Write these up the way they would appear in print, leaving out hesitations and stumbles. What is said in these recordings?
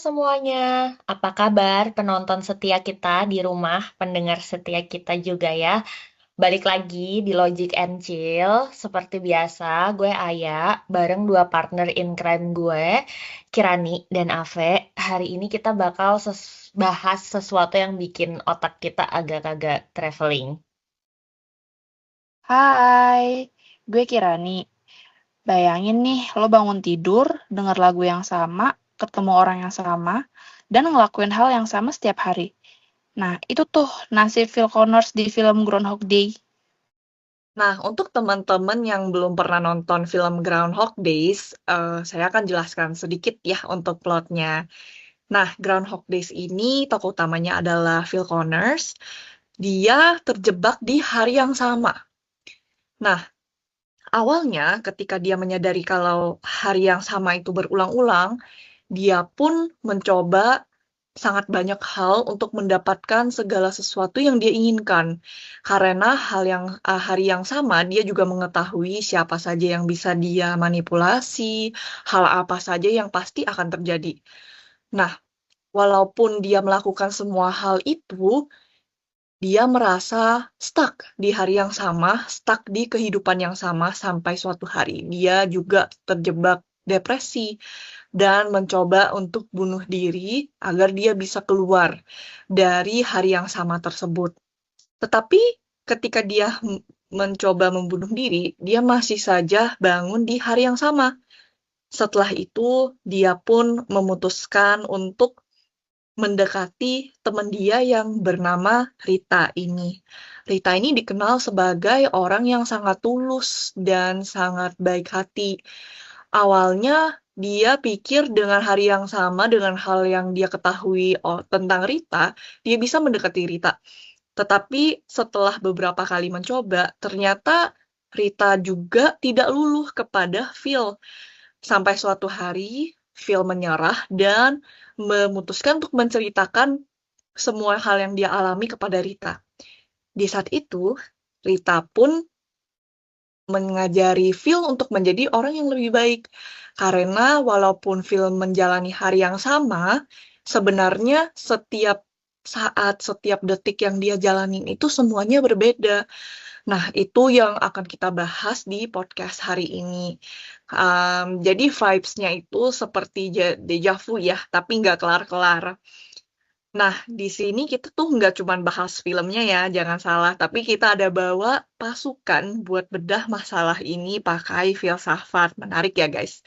semuanya, apa kabar penonton setia kita di rumah, pendengar setia kita juga ya. Balik lagi di Logic and Chill, seperti biasa gue Aya, bareng dua partner in crime gue, Kirani dan Ave. Hari ini kita bakal bahas sesuatu yang bikin otak kita agak-agak traveling. Hai, gue Kirani. Bayangin nih, lo bangun tidur, denger lagu yang sama, ketemu orang yang sama, dan ngelakuin hal yang sama setiap hari. Nah, itu tuh nasib Phil Connors di film Groundhog Day. Nah, untuk teman-teman yang belum pernah nonton film Groundhog Days, saya akan jelaskan sedikit ya untuk plotnya. Nah, Groundhog Days ini tokoh utamanya adalah Phil Connors. Dia terjebak di hari yang sama. Nah, awalnya ketika dia menyadari kalau hari yang sama itu berulang-ulang, dia pun mencoba sangat banyak hal untuk mendapatkan segala sesuatu yang dia inginkan. Karena hari yang sama, dia juga mengetahui siapa saja yang bisa dia manipulasi, hal apa saja yang pasti akan terjadi. Nah, walaupun dia melakukan semua hal itu, dia merasa stuck di hari yang sama, stuck di kehidupan yang sama sampai suatu hari. Dia juga terjebak depresi dan mencoba untuk bunuh diri agar dia bisa keluar dari hari yang sama tersebut. Tetapi ketika dia mencoba membunuh diri, dia masih saja bangun di hari yang sama. Setelah itu, dia pun memutuskan untuk mendekati teman dia yang bernama Rita ini. Rita ini dikenal sebagai orang yang sangat tulus dan sangat baik hati. Awalnya dia pikir dengan hari yang sama, dengan hal yang dia ketahui tentang Rita, dia bisa mendekati Rita. Tetapi setelah beberapa kali mencoba, ternyata Rita juga tidak luluh kepada Phil. Sampai suatu hari, Phil menyerah dan memutuskan untuk menceritakan semua hal yang dia alami kepada Rita. Di saat itu, Rita pun mengajari Phil untuk menjadi orang yang lebih baik. Karena walaupun Phil menjalani hari yang sama, sebenarnya setiap saat, setiap detik yang dia jalanin itu semuanya berbeda. Nah, itu yang akan kita bahas di podcast hari ini. Jadi vibes-nya itu seperti deja vu ya, tapi nggak kelar-kelar. Nah, di sini kita tuh nggak cuma bahas filmnya ya, jangan salah. Tapi kita ada bawa pasukan buat bedah masalah ini pakai filsafat. Menarik ya, guys.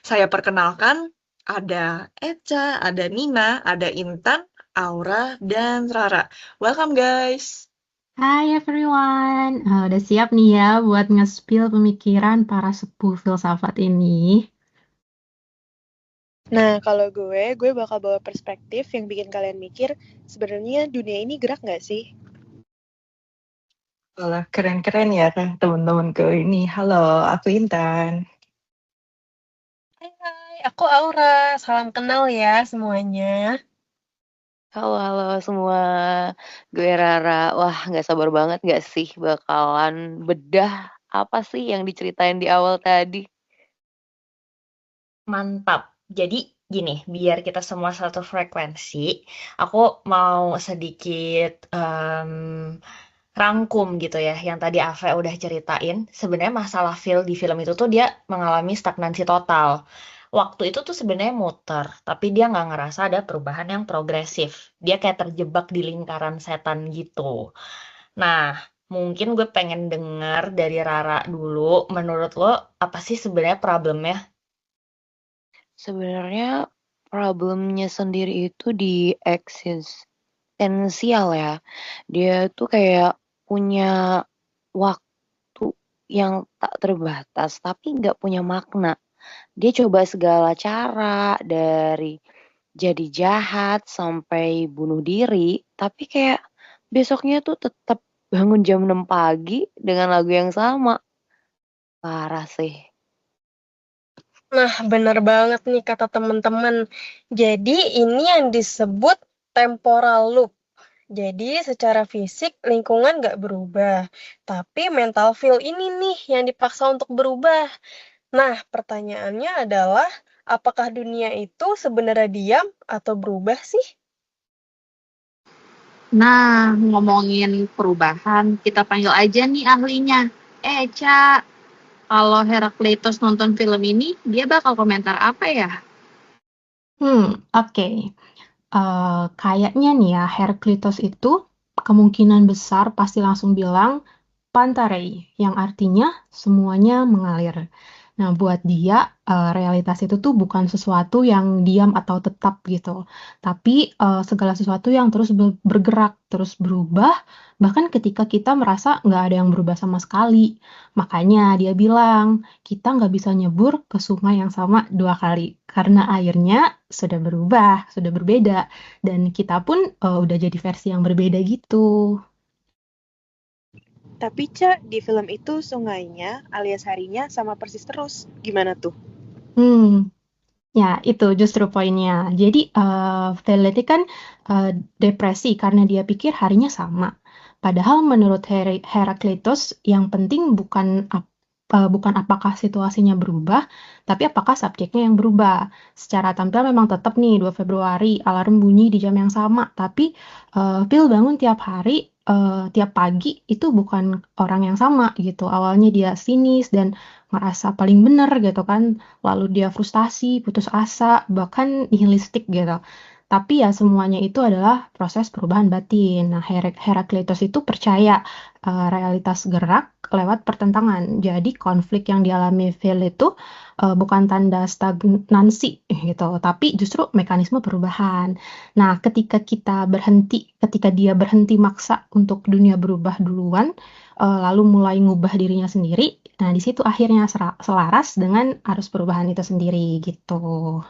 Saya perkenalkan, ada Eca, ada Nina, ada Intan, Aura, dan Rara. Welcome, guys. Hai everyone, udah siap nih ya buat nge-spill pemikiran para sepuh filsafat ini? Nah, kalau gue bakal bawa perspektif yang bikin kalian mikir, sebenarnya dunia ini gerak nggak sih? Wah, keren-keren ya teman-temanku ini. Halo, aku Intan. Hai, aku Aura. Salam kenal ya semuanya. Halo, halo semua. Gue Rara. Wah, nggak sabar banget nggak sih bakalan bedah apa sih yang diceritain di awal tadi? Mantap. Jadi gini, biar kita semua satu frekuensi, aku mau sedikit rangkum gitu ya, yang tadi Ave udah ceritain. Sebenarnya masalah Phil di film itu tuh dia mengalami stagnansi total. Waktu itu tuh sebenarnya muter, tapi dia nggak ngerasa ada perubahan yang progresif. Dia kayak terjebak di lingkaran setan gitu. Nah, mungkin gue pengen dengar dari Rara dulu. Menurut lo, apa sih sebenarnya problemnya? Sebenarnya problemnya sendiri itu di eksistensial ya. Dia tuh kayak punya waktu yang tak terbatas, tapi nggak punya makna. Dia coba segala cara dari jadi jahat sampai bunuh diri, tapi kayak besoknya tuh tetap bangun jam 6 pagi dengan lagu yang sama. Parah sih. Nah, bener banget nih kata teman-teman. Jadi ini yang disebut temporal loop. Jadi secara fisik lingkungan nggak berubah, tapi mental feel ini nih yang dipaksa untuk berubah. Nah, pertanyaannya adalah apakah dunia itu sebenarnya diam atau berubah sih? Nah, ngomongin perubahan, kita panggil aja nih ahlinya. Ca, kalau Herakleitos nonton film ini, dia bakal komentar apa ya? Oke. Kayaknya nih ya, Herakleitos itu kemungkinan besar pasti langsung bilang Pantarei, yang artinya semuanya mengalir. Nah, buat dia, realitas itu tuh bukan sesuatu yang diam atau tetap gitu, tapi segala sesuatu yang terus bergerak, terus berubah, bahkan ketika kita merasa nggak ada yang berubah sama sekali. Makanya dia bilang, kita nggak bisa nyebur ke sungai yang sama 2 kali, karena airnya sudah berubah, sudah berbeda, dan kita pun udah jadi versi yang berbeda gitu. Tapi Cak, di film itu sungainya alias harinya sama persis terus. Gimana tuh? Ya, itu justru poinnya. Jadi, Veleti kan depresi karena dia pikir harinya sama. Padahal menurut Herakleitos, yang penting bukan apakah situasinya berubah, tapi apakah subjeknya yang berubah. Secara tampil memang tetap nih 2 Februari, alarm bunyi di jam yang sama, tapi Phil bangun tiap hari, tiap pagi itu bukan orang yang sama gitu. Awalnya dia sinis dan merasa paling benar gitu kan, lalu dia frustasi, putus asa, bahkan nihilistik gitu. Tapi ya semuanya itu adalah proses perubahan batin. Nah, Herakleitos itu percaya realitas gerak lewat pertentangan. Jadi konflik yang dialami Phil itu bukan tanda stagnansi gitu, tapi justru mekanisme perubahan. Nah, ketika dia berhenti maksa untuk dunia berubah duluan, lalu mulai ngubah dirinya sendiri, nah di situ akhirnya selaras dengan arus perubahan itu sendiri gitu.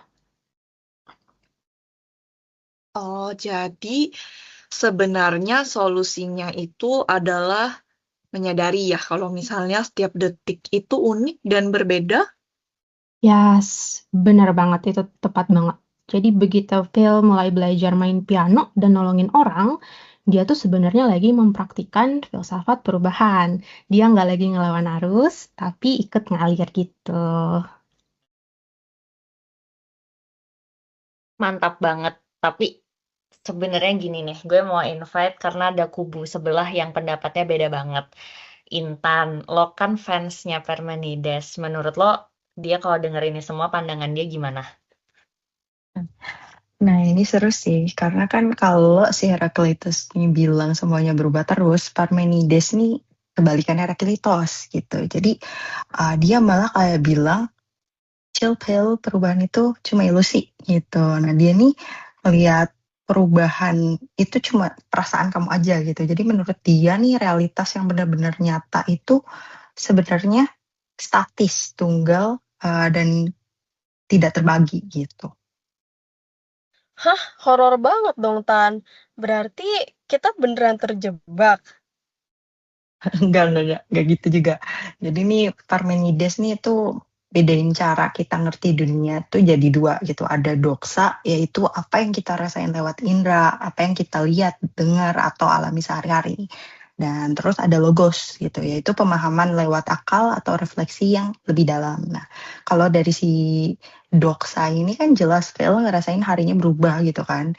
Oh, jadi sebenarnya solusinya itu adalah menyadari ya kalau misalnya setiap detik itu unik dan berbeda. Yes, benar banget, itu tepat banget. Jadi begitu Phil mulai belajar main piano dan nolongin orang, dia tuh sebenarnya lagi mempraktikkan filsafat perubahan. Dia nggak lagi ngelawan arus, tapi ikut ngalir gitu. Mantap banget. Tapi sebenarnya gini nih, gue mau invite karena ada kubu sebelah yang pendapatnya beda banget. Intan, lo kan fansnya Parmenides. Menurut lo, dia kalau denger ini semua pandangan dia gimana? Nah, ini seru sih, karena kan kalau si Herakleitos ini bilang semuanya berubah terus, Parmenides nih kebalikan Herakleitos gitu. Jadi dia malah kayak bilang, chill pill, perubahan itu cuma ilusi gitu. Nah, dia nih melihat perubahan itu cuma perasaan kamu aja gitu. Jadi menurut dia nih realitas yang benar-benar nyata itu sebenarnya statis, tunggal, dan tidak terbagi gitu. Hah, horor banget dong, Tan. Berarti kita beneran terjebak. Enggak gitu juga. Jadi nih Parmenides nih itu bedain cara kita ngerti dunia tuh jadi dua gitu. Ada doksa, yaitu apa yang kita rasain lewat indera, apa yang kita lihat, dengar, atau alami sehari-hari. Dan terus ada logos gitu, yaitu pemahaman lewat akal atau refleksi yang lebih dalam. Nah, kalau dari si doksa ini kan jelas Phil ngerasain harinya berubah gitu kan.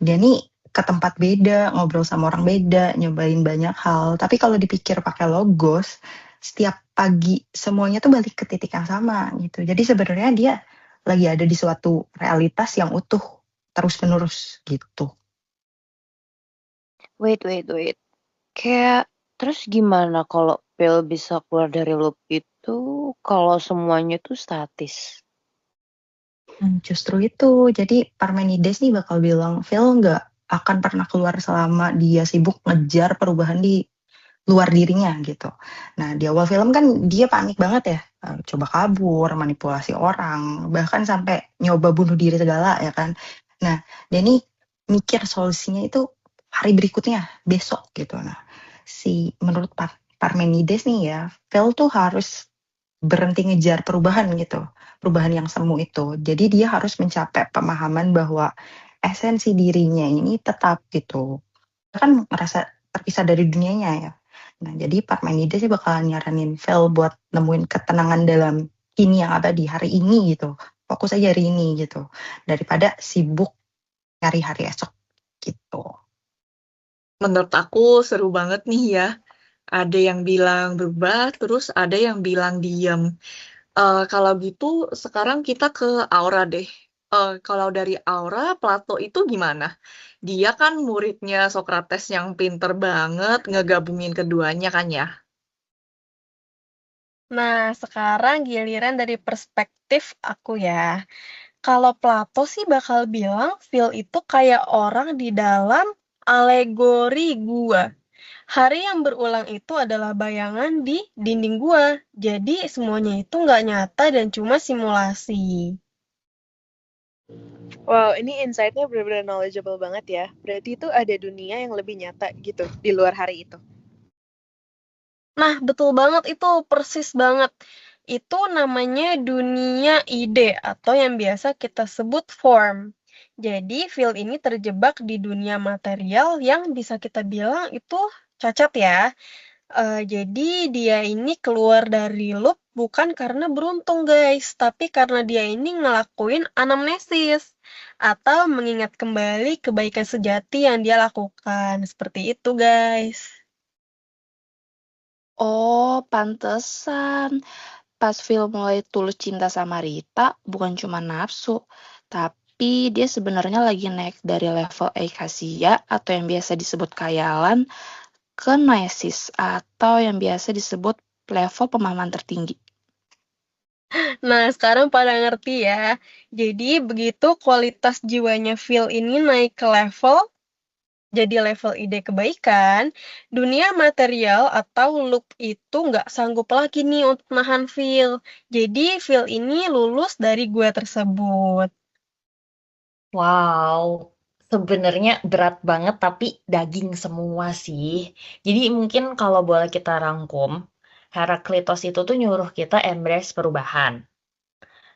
Dia nih ke tempat beda, ngobrol sama orang beda, nyobain banyak hal. Tapi kalau dipikir pakai logos, setiap pagi semuanya tuh balik ke titik yang sama gitu. Jadi sebenarnya dia lagi ada di suatu realitas yang utuh terus-menerus gitu. Wait. Kayak terus gimana kalau Phil bisa keluar dari loop itu kalau semuanya tuh statis? Justru itu. Jadi Parmenides nih bakal bilang Phil nggak akan pernah keluar selama dia sibuk ngejar perubahan di luar dirinya gitu. Nah di awal film kan dia panik banget ya, coba kabur, manipulasi orang, bahkan sampai nyoba bunuh diri segala ya kan. Nah dia nih mikir solusinya itu hari berikutnya, besok gitu. Nah menurut Parmenides nih ya, Phil tuh harus berhenti ngejar perubahan gitu, perubahan yang semu itu. Jadi dia harus mencapai pemahaman bahwa esensi dirinya ini tetap gitu. Kan ngerasa terpisah dari dunianya ya. Nah, jadi Parmenides sih bakalan nyaranin Phil buat nemuin ketenangan dalam ini yang ada di hari ini gitu. fokus aja hari ini gitu. Daripada sibuk nyari hari esok gitu. Menurut aku seru banget nih ya. Ada yang bilang berubah, terus ada yang bilang diam. Kalau gitu sekarang kita ke Aura deh. Kalau dari Aura, Plato itu gimana? Dia kan muridnya Socrates yang pinter banget ngegabungin keduanya kan ya. Nah, sekarang giliran dari perspektif aku ya. Kalau Plato sih bakal bilang Phil itu kayak orang di dalam alegori gua. Hari yang berulang itu adalah bayangan di dinding gua. Jadi semuanya itu nggak nyata dan cuma simulasi. Wow, ini insight-nya benar-benar knowledgeable banget ya. Berarti itu ada dunia yang lebih nyata gitu di luar hari itu. Nah, betul banget itu, persis banget. Itu namanya dunia ide atau yang biasa kita sebut form. Jadi, Phil ini terjebak di dunia material yang bisa kita bilang itu cacat ya. Jadi, dia ini keluar dari loop bukan karena beruntung guys, tapi karena dia ini ngelakuin anamnesis atau mengingat kembali kebaikan sejati yang dia lakukan. Seperti itu guys. Oh, pantesan. Pas Phil mulai tulus cinta sama Rita, bukan cuma nafsu, tapi dia sebenarnya lagi naik dari level akasia atau yang biasa disebut khayalan ke noesis atau yang biasa disebut level pemahaman tertinggi. Nah, sekarang pada ngerti ya. Jadi, begitu kualitas jiwanya Phil ini naik ke level, jadi level ide kebaikan, dunia material atau loop itu nggak sanggup lagi nih untuk nahan Phil. Jadi, Phil ini lulus dari gua tersebut. Wow, sebenarnya berat banget tapi daging semua sih. Jadi mungkin kalau boleh kita rangkum, Heraklitos itu tuh nyuruh kita embrace perubahan.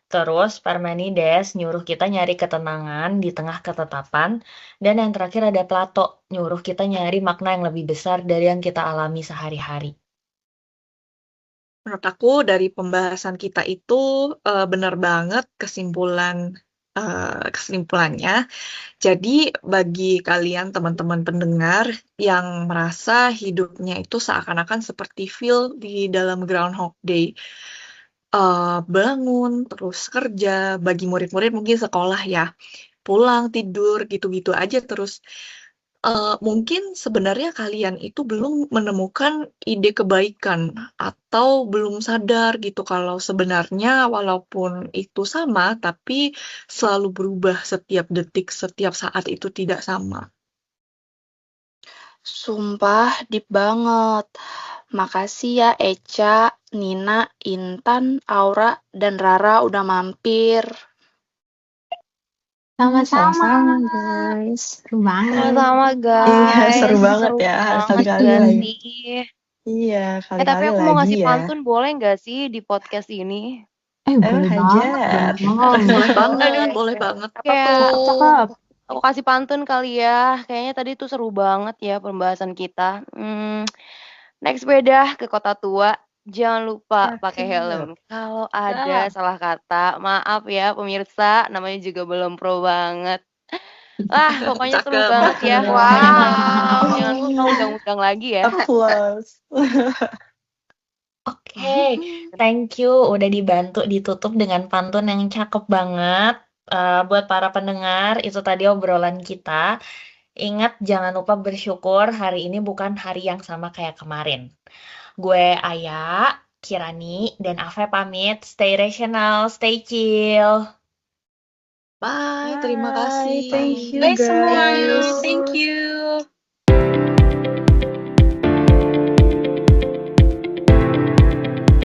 Terus Parmenides nyuruh kita nyari ketenangan di tengah ketetapan. Dan yang terakhir ada Plato, nyuruh kita nyari makna yang lebih besar dari yang kita alami sehari-hari. Menurut aku dari pembahasan kita itu benar banget kesimpulannya. Jadi bagi kalian teman-teman pendengar yang merasa hidupnya itu seakan-akan seperti Phil di dalam Groundhog Day, bangun terus kerja, bagi murid-murid mungkin sekolah ya, pulang tidur gitu-gitu aja terus. Mungkin sebenarnya kalian itu belum menemukan ide kebaikan atau belum sadar gitu kalau sebenarnya walaupun itu sama, tapi selalu berubah setiap detik, setiap saat itu tidak sama. Sumpah, deep banget. Makasih ya Echa, Nina, Intan, Aura, dan Rara udah mampir. Sama-sama guys. Seru banget. Sama-sama guys. Iya, seru banget ya. Sekali-kali lagi. sih. Iya, Tapi kali-kali aku mau lagi ngasih ya. pantun boleh nggak sih di podcast ini? Boleh banget hajar. dong. Boleh banget, boleh banget. Kayak Cakep. aku kasih pantun kali ya. Kayaknya tadi tuh seru banget ya pembahasan kita. Naik sepeda ke kota tua, jangan lupa pakai helm. Kalau ada salah kata, maaf ya pemirsa, namanya juga belum pro banget. Wah, pokoknya seru Cakep, banget ya. cakep. Wow, jangan lupa undang-undang lagi ya. Applause. Oke, thank you udah dibantu ditutup dengan pantun yang cakep banget. Buat para pendengar, itu tadi obrolan kita. Ingat jangan lupa bersyukur hari ini bukan hari yang sama kayak kemarin. Gue Aya, Kirani, dan Ave pamit. Stay rational, stay chill. Bye, terima kasih. Thank you Bye guys. semua, thank you.